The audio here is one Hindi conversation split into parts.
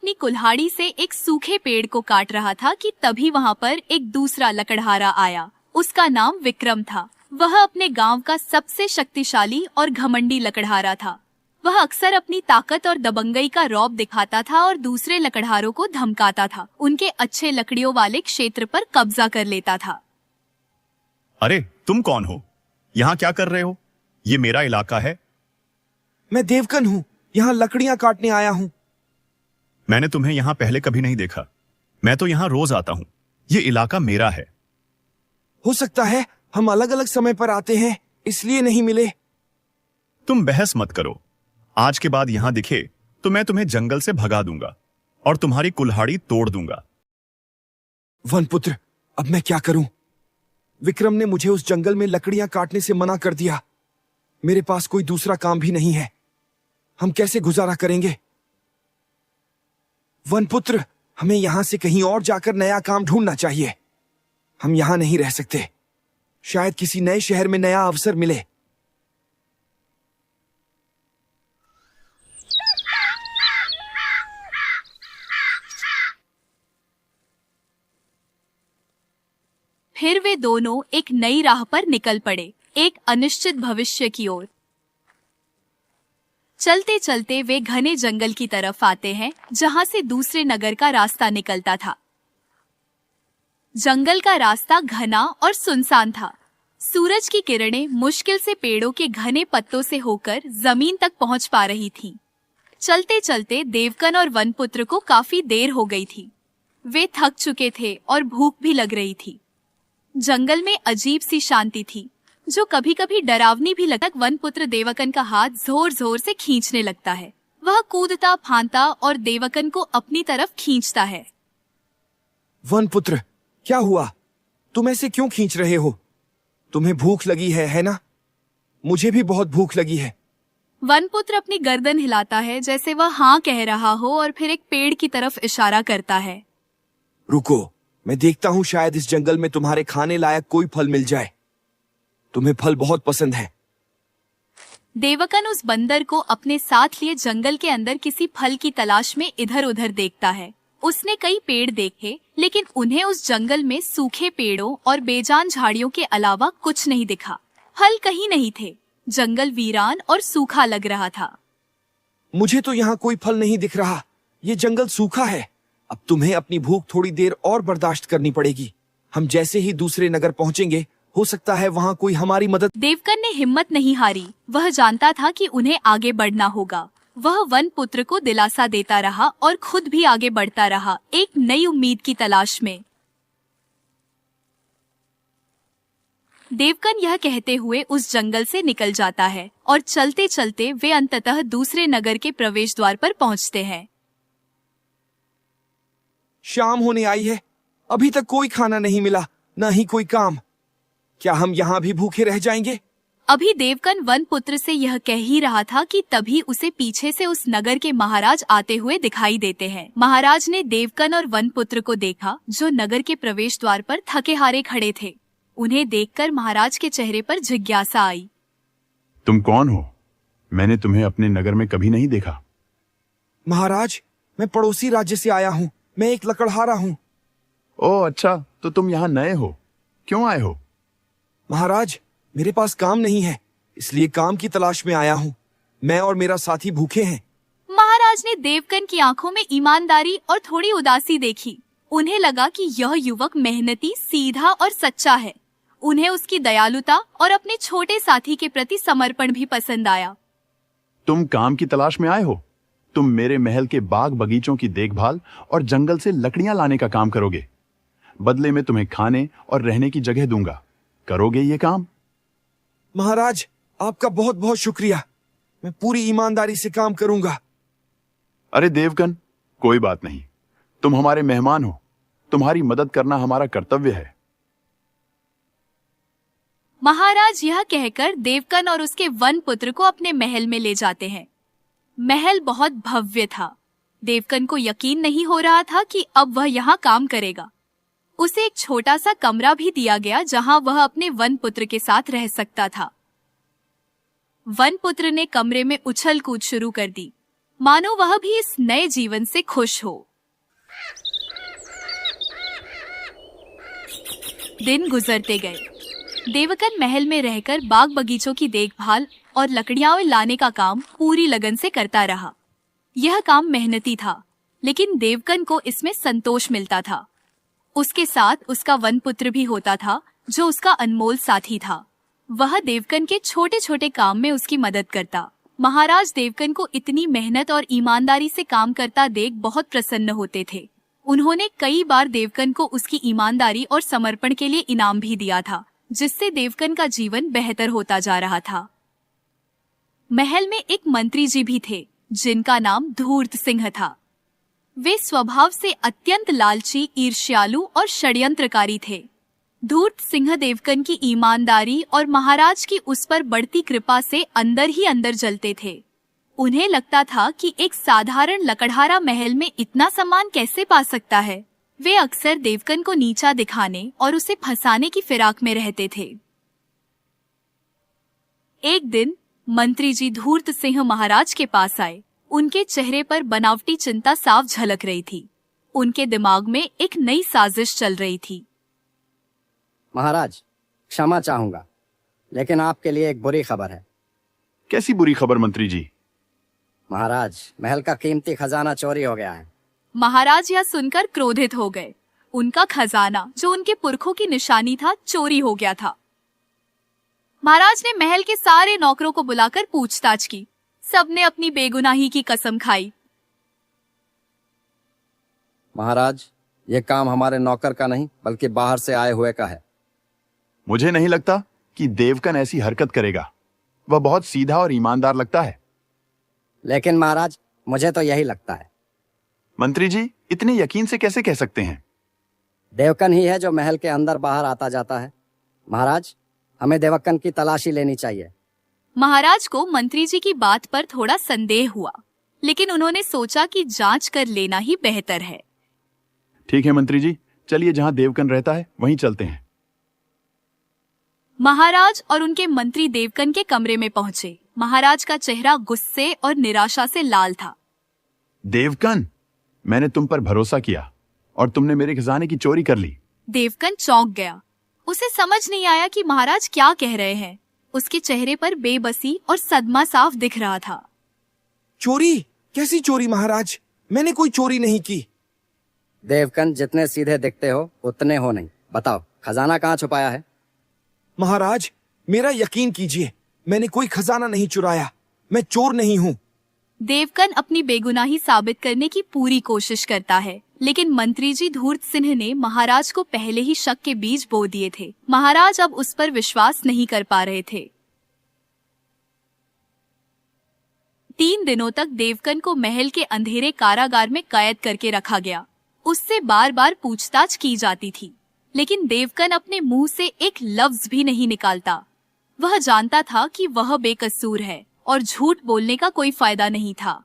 अपनी कुल्हाड़ी से एक सूखे पेड़ को काट रहा था कि तभी वहाँ पर एक दूसरा लकड़हारा आया। उसका नाम विक्रम था। वह अपने गांव का सबसे शक्तिशाली और घमंडी लकड़हारा था। वह अक्सर अपनी ताकत और दबंगई का रौब दिखाता था और दूसरे लकड़हारों को धमकाता था। उनके अच्छे लकड़ियों वाले क्षेत्र पर कब्जा कर लेता था। अरे तुम कौन हो? यहाँ क्या कर रहे हो? ये मेरा इलाका है। मैं देवकन हूँ, यहाँ लकड़ियाँ काटने आया हूँ। मैंने तुम्हें यहाँ पहले कभी नहीं देखा। मैं तो यहाँ रोज आता हूँ। ये इलाका मेरा है। हो सकता है हम अलग अलग समय पर आते हैं, इसलिए नहीं मिले। तुम बहस मत करो। आज के बाद यहाँ दिखे तो मैं तुम्हें जंगल से भगा दूंगा और तुम्हारी कुल्हाड़ी तोड़ दूंगा। वनपुत्र, अब मैं क्या करूं? विक्रम ने मुझे उस जंगल में लकड़ियां काटने से मना कर दिया। मेरे पास कोई दूसरा काम भी नहीं है। हम कैसे गुजारा करेंगे? वनपुत्र, हमें यहां से कहीं और जाकर नया काम ढूंढना चाहिए। हम यहां नहीं रह सकते। शायद किसी नए शहर में नया अवसर मिले। फिर वे दोनों एक नई राह पर निकल पड़े, एक अनिश्चित भविष्य की ओर। चलते चलते वे घने जंगल की तरफ आते हैं, जहां से दूसरे नगर का रास्ता निकलता था। जंगल का रास्ता घना और सुनसान था। सूरज की किरणें मुश्किल से पेड़ों के घने पत्तों से होकर जमीन तक पहुंच पा रही थीं। चलते चलते देवकन और वनपुत्र को काफी देर हो गई थी। वे थक चुके थे और भूख भी लग रही थी। जंगल में अजीब सी शांति थी, जो कभी कभी डरावनी भी लगता। वनपुत्र देवकन का हाथ जोर जोर से खींचने लगता है। वह कूदता फांदता और देवकन को अपनी तरफ खींचता है। वनपुत्र, क्या हुआ? तुम ऐसे क्यों खींच रहे हो? तुम्हें भूख लगी है ना? मुझे भी बहुत भूख लगी है। वनपुत्र अपनी गर्दन हिलाता है जैसे वह हाँ कह रहा हो और फिर एक पेड़ की तरफ इशारा करता है। रुको, मैं देखता हूँ, शायद इस जंगल में तुम्हारे खाने लायक कोई फल मिल जाए। तुम्हें फल बहुत पसंद है। देवकन उस बंदर को अपने साथ लिए जंगल के अंदर किसी फल की तलाश में इधर उधर देखता है। उसने कई पेड़ देखे, लेकिन उन्हें उस जंगल में सूखे पेड़ों और बेजान झाड़ियों के अलावा कुछ नहीं दिखा। फल कहीं नहीं थे। जंगल वीरान और सूखा लग रहा था। मुझे तो यहाँ कोई फल नहीं दिख रहा। ये जंगल सूखा है। अब तुम्हें अपनी भूख थोड़ी देर और बर्दाश्त करनी पड़ेगी। हम जैसे ही दूसरे नगर पहुँचेंगे, हो सकता है वहाँ कोई हमारी मदद। देवकन ने हिम्मत नहीं हारी। वह जानता था कि उन्हें आगे बढ़ना होगा। वह वनपुत्र को दिलासा देता रहा और खुद भी आगे बढ़ता रहा, एक नई उम्मीद की तलाश में। देवकन यह कहते हुए उस जंगल से निकल जाता है और चलते चलते वे अंततः दूसरे नगर के प्रवेश द्वार पर पहुंचते हैं। शाम होने आई है, अभी तक कोई खाना नहीं मिला, न ही कोई काम। क्या हम यहाँ भी भूखे रह जाएंगे? अभी देवकन वनपुत्र से यह कह ही रहा था कि तभी उसे पीछे से उस नगर के महाराज आते हुए दिखाई देते हैं। महाराज ने देवकन और वनपुत्र को देखा, जो नगर के प्रवेश द्वार पर थके हारे खड़े थे। उन्हें देखकर महाराज के चेहरे पर जिज्ञासा आई। तुम कौन हो? मैंने तुम्हें अपने नगर में कभी नहीं देखा। महाराज, मैं पड़ोसी राज्य से आया हूँ। मैं एक लकड़हारा हूँ। ओह अच्छा, तो तुम यहाँ नए हो। क्यों आए हो? महाराज, मेरे पास काम नहीं है, इसलिए काम की तलाश में आया हूँ। मैं और मेरा साथी भूखे हैं। महाराज ने देवकन की आंखों में ईमानदारी और थोड़ी उदासी देखी। उन्हें लगा कि यह युवक मेहनती, सीधा और सच्चा है। उन्हें उसकी दयालुता और अपने छोटे साथी के प्रति समर्पण भी पसंद आया। तुम काम की तलाश में आए हो? तुम मेरे महल के बाग बगीचों की देखभाल और जंगल से लकड़ियां लाने का काम करोगे। बदले में तुम्हें खाने और रहने की जगह दूंगा। करोगे ये काम? महाराज, आपका बहुत बहुत शुक्रिया। मैं पूरी ईमानदारी से काम करूंगा। अरे देवकन, कोई बात नहीं। तुम हमारे मेहमान हो। तुम्हारी मदद करना हमारा कर्तव्य है। महाराज यह कहकर देवकन और उसके वन पुत्र को अपने महल में ले जाते हैं। महल बहुत भव्य था। देवकन को यकीन नहीं हो रहा था कि अब वह यहाँ काम करेगा। उसे एक छोटा सा कमरा भी दिया गया, जहाँ वह अपने वन पुत्र के साथ रह सकता था। वन पुत्र ने कमरे में उछल कूद शुरू कर दी। मानो वह भी इस नए जीवन से खुश हो। दिन गुजरते गए। देवकन महल में रहकर बाग बगीचों की देखभाल और लकड़ियां लाने का काम पूरी लगन से करता रहा। यह काम मेहनती था, लेकिन देवकन को इसमें संतोष मिलता था। उसके साथ उसका वन पुत्र भी होता था, जो उसका अनमोल साथी था। वह देवकन के छोटे छोटे काम में उसकी मदद करता। महाराज देवकन को इतनी मेहनत और ईमानदारी से काम करता देख बहुत प्रसन्न होते थे। उन्होंने कई बार देवकन को उसकी ईमानदारी और समर्पण के लिए इनाम भी दिया था, जिससे देवकन का जीवन बेहतर होता जा रहा था। महल में एक मंत्री जी भी थे, जिनका नाम धूर्त सिंह था। वे स्वभाव से अत्यंत लालची, ईर्ष्यालु और षड्यंत्रकारी थे। धूर्त सिंह देवकन की ईमानदारी और महाराज की उस पर बढ़ती कृपा से अंदर ही अंदर जलते थे। उन्हें लगता था कि एक साधारण लकड़हारा महल में इतना सम्मान कैसे पा सकता है। वे अक्सर देवकन को नीचा दिखाने और उसे फंसाने की फिराक में रहते थे। एक दिन मंत्री जी धूर्त सिंह महाराज के पास आए। उनके चेहरे पर बनावटी चिंता साफ झलक रही थी। उनके दिमाग में एक नई साजिश चल रही थी। महाराज, क्षमा चाहूंगा, लेकिन आपके लिए एक बुरी खबर है। कैसी बुरी खबर मंत्री जी? महाराज, महल का कीमती खजाना चोरी हो गया है। महाराज यह सुनकर क्रोधित हो गए। उनका खजाना, जो उनके पुरखों की निशानी था, चोरी हो गया था। महाराज ने महल के सारे नौकरों को बुलाकर पूछताछ की। सबने अपनी बेगुनाही की कसम खाई। महाराज, ये काम हमारे नौकर का नहीं, बल्कि बाहर से आए हुए का है। मुझे नहीं लगता कि देवकन ऐसी हरकत करेगा। वह बहुत सीधा और ईमानदार लगता है। लेकिन महाराज, मुझे तो यही लगता है। मंत्री जी, इतने यकीन से कैसे कह सकते हैं? देवकन ही है जो महल के अंदर बाहर आता जाता है। महाराज, हमें देवकन की तलाशी लेनी चाहिए। महाराज को मंत्री जी की बात पर थोड़ा संदेह हुआ, लेकिन उन्होंने सोचा कि जांच कर लेना ही बेहतर है। ठीक है मंत्री जी, चलिए जहां देवकन रहता है वहीं चलते हैं। महाराज और उनके मंत्री देवकन के कमरे में पहुंचे। महाराज का चेहरा गुस्से और निराशा से लाल था। देवकन, मैंने तुम पर भरोसा किया और तुमने मेरे खजाने की चोरी कर ली। देवकन चौंक गया। उसे समझ नहीं आया कि महाराज क्या कह रहे हैं। उसके चेहरे पर बेबसी और सदमा साफ दिख रहा था। चोरी? कैसी चोरी महाराज? मैंने कोई चोरी नहीं की। देवकन, जितने सीधे दिखते हो उतने हो नहीं। बताओ, खजाना कहाँ छुपाया है? महाराज, मेरा यकीन कीजिए, मैंने कोई खजाना नहीं चुराया। मैं चोर नहीं हूँ। देवकन अपनी बेगुनाही साबित करने की पूरी कोशिश करता है, लेकिन मंत्री जी धूर्त सिंह ने महाराज को पहले ही शक के बीज बो दिए थे। महाराज अब उस पर विश्वास नहीं कर पा रहे थे। 3 दिनों तक देवकन को महल के अंधेरे कारागार में कैद करके रखा गया। उससे बार बार पूछताछ की जाती थी, लेकिन देवकन अपने मुंह से एक लफ्ज भी नहीं निकालता। वह जानता था कि वह बेकसूर है और झूठ बोलने का कोई फायदा नहीं था।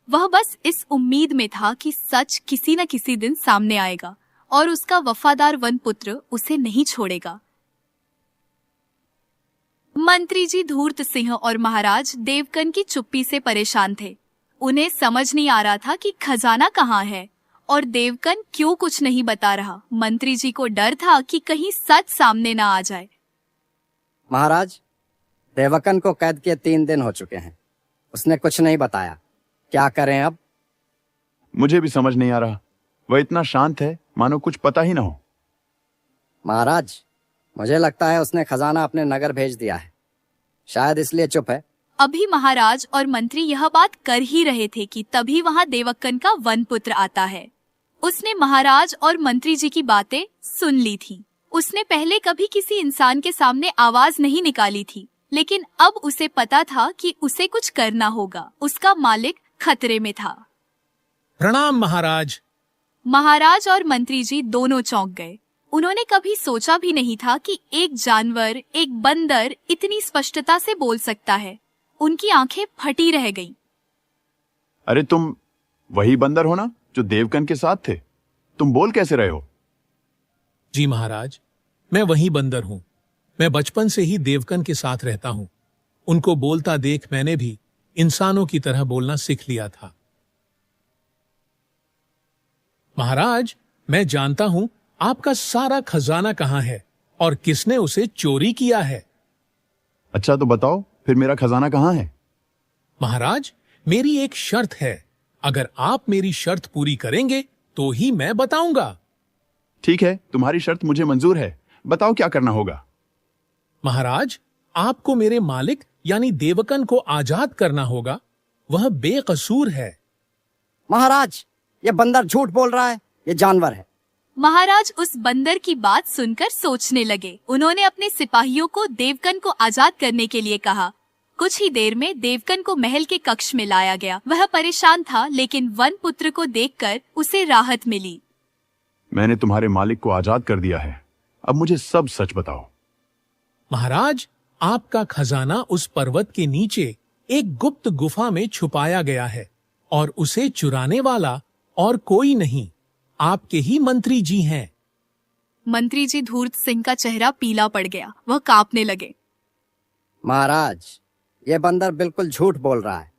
वह बस इस उम्मीद में था कि सच किसी न किसी दिन सामने आएगा और उसका वफादार वन पुत्र उसे नहीं छोड़ेगा। मंत्री जी धूर्त सिंह और महाराज देवकन की चुप्पी से परेशान थे। उन्हें समझ नहीं आ रहा था कि खजाना कहाँ है और देवकन क्यों कुछ नहीं बता रहा। मंत्री जी को डर था कि कहीं सच सामने न आ जाए। महाराज, देवकन को कैद किए 3 दिन हो चुके हैं। उसने कुछ नहीं बताया। क्या करें अब? मुझे भी समझ नहीं आ रहा। वह इतना शांत है, मानो कुछ पता ही ना हो। महाराज, मुझे लगता है उसने खजाना अपने नगर भेज दिया है। शायद इसलिए चुप है। अभी महाराज और मंत्री यह बात कर ही रहे थे कि तभी वहां देवकन का वन पुत्र आता है। उसने महाराज और मंत्री जी की बातें सुन ली थी। उसने पहले कभी किसी इंसान के सामने आवाज नहीं निकाली थी, लेकिन अब उसे पता था कि उसे कुछ करना होगा। उसका मालिक खतरे में था। प्रणाम महाराज। महाराज और मंत्री जी दोनों चौंक गए। उन्होंने कभी सोचा भी नहीं था कि एक जानवर, एक बंदर इतनी स्पष्टता से बोल सकता है। उनकी आंखें फटी रह गईं। अरे तुम वही बंदर हो ना जो देवकन के साथ थे? तुम बोल कैसे रहे हो? जी महाराज, मैं वही बंदर हूं। मैं बचपन से ही देवकन के साथ रहता हूं। उनको बोलता देख मैंने भी इंसानों की तरह बोलना सीख लिया था। महाराज, मैं जानता हूं आपका सारा खजाना कहां है और किसने उसे चोरी किया है। अच्छा तो बताओ फिर मेरा खजाना कहाँ है? महाराज, मेरी एक शर्त है। अगर आप मेरी शर्त पूरी करेंगे तो ही मैं बताऊंगा। ठीक है, तुम्हारी शर्त मुझे मंजूर है। बताओ क्या करना होगा। महाराज, आपको मेरे मालिक यानी देवकन को आजाद करना होगा। वह बेकसूर है। महाराज, ये बंदर झूठ बोल रहा है, ये जानवर है। महाराज उस बंदर की बात सुनकर सोचने लगे। उन्होंने अपने सिपाहियों को देवकन को आजाद करने के लिए कहा। कुछ ही देर में देवकन को महल के कक्ष में लाया गया। वह परेशान था, लेकिन वन पुत्र को देखकर उसे राहत मिली। मैंने तुम्हारे मालिक को आजाद कर दिया है। अब मुझे सब सच बताओ। महाराज, आपका खजाना उस पर्वत के नीचे एक गुप्त गुफा में छुपाया गया है और उसे चुराने वाला और कोई नहीं, आपके ही मंत्री जी हैं। मंत्री जी धूर्त सिंह का चेहरा पीला पड़ गया। वह कांपने लगे। महाराज, ये बंदर बिल्कुल झूठ बोल रहा है।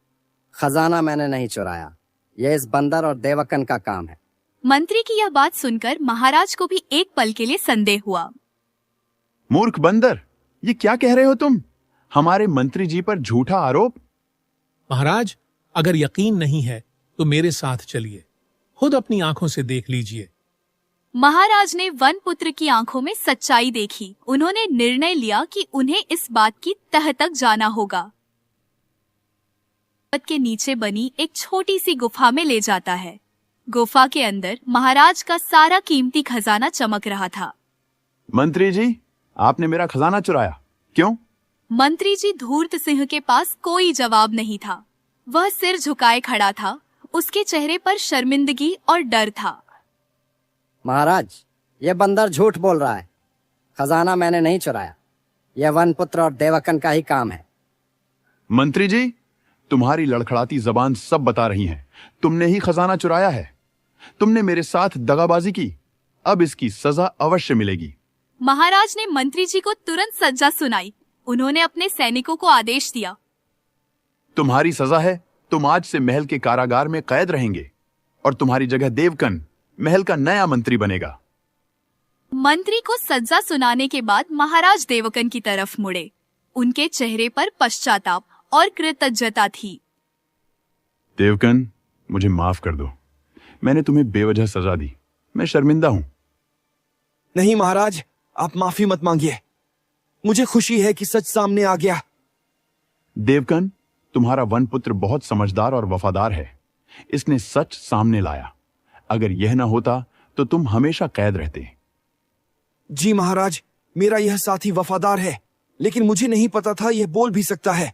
खजाना मैंने नहीं चुराया। यह इस बंदर और देवकन का काम है। मंत्री की यह बात सुनकर महाराज को भी एक पल के लिए संदेह हुआ। मूर्ख बंदर, ये क्या कह रहे हो तुम? हमारे मंत्री जी पर झूठा आरोप? महाराज, अगर यकीन नहीं है तो मेरे साथ चलिए, खुद अपनी आंखों से देख लीजिए। महाराज ने वन पुत्र की आंखों में सच्चाई देखी। उन्होंने निर्णय लिया कि उन्हें इस बात की तह तक जाना होगा। पर्वत के नीचे बनी एक छोटी सी गुफा में ले जाता है। गुफा के अंदर महाराज का सारा कीमती खजाना चमक रहा था। मंत्री जी, आपने मेरा खजाना चुराया, क्यों? मंत्री जी धूर्त सिंह के पास कोई जवाब नहीं था। वह सिर झुकाए खड़ा था। उसके चेहरे पर शर्मिंदगी और डर था। महाराज, ये बंदर झूठ बोल रहा है। खजाना मैंने नहीं चुराया। यह वन पुत्र और देवकन का ही काम है। मंत्री जी, तुम्हारी लड़खड़ाती जबान सब बता रही है। तुमने ही खजाना चुराया है। तुमने मेरे साथ दगाबाजी की। अब इसकी सजा अवश्य मिलेगी। महाराज ने मंत्री जी को तुरंत सजा सुनाई। उन्होंने अपने सैनिकों को आदेश दिया। तुम्हारी सजा है, तुम आज से महल के कारागार में कैद रहेंगे और तुम्हारी जगह देवकन महल का नया मंत्री बनेगा। मंत्री को सजा सुनाने के बाद महाराज देवकन की तरफ मुड़े। उनके चेहरे पर पश्चाताप और कृतज्ञता थी। देवकन, मुझे माफ कर दो। मैंने तुम्हें बेवजह सजा दी। मैं शर्मिंदा हूं। नहीं महाराज, आप माफी मत मांगिए। मुझे खुशी है कि सच सामने आ गया। देवकन, तुम्हारा वन पुत्र बहुत समझदार और वफादार है। इसने सच सामने लाया। अगर यह ना होता तो तुम हमेशा कैद रहते। जी महाराज, मेरा यह साथी वफादार है, लेकिन मुझे नहीं पता था यह बोल भी सकता है।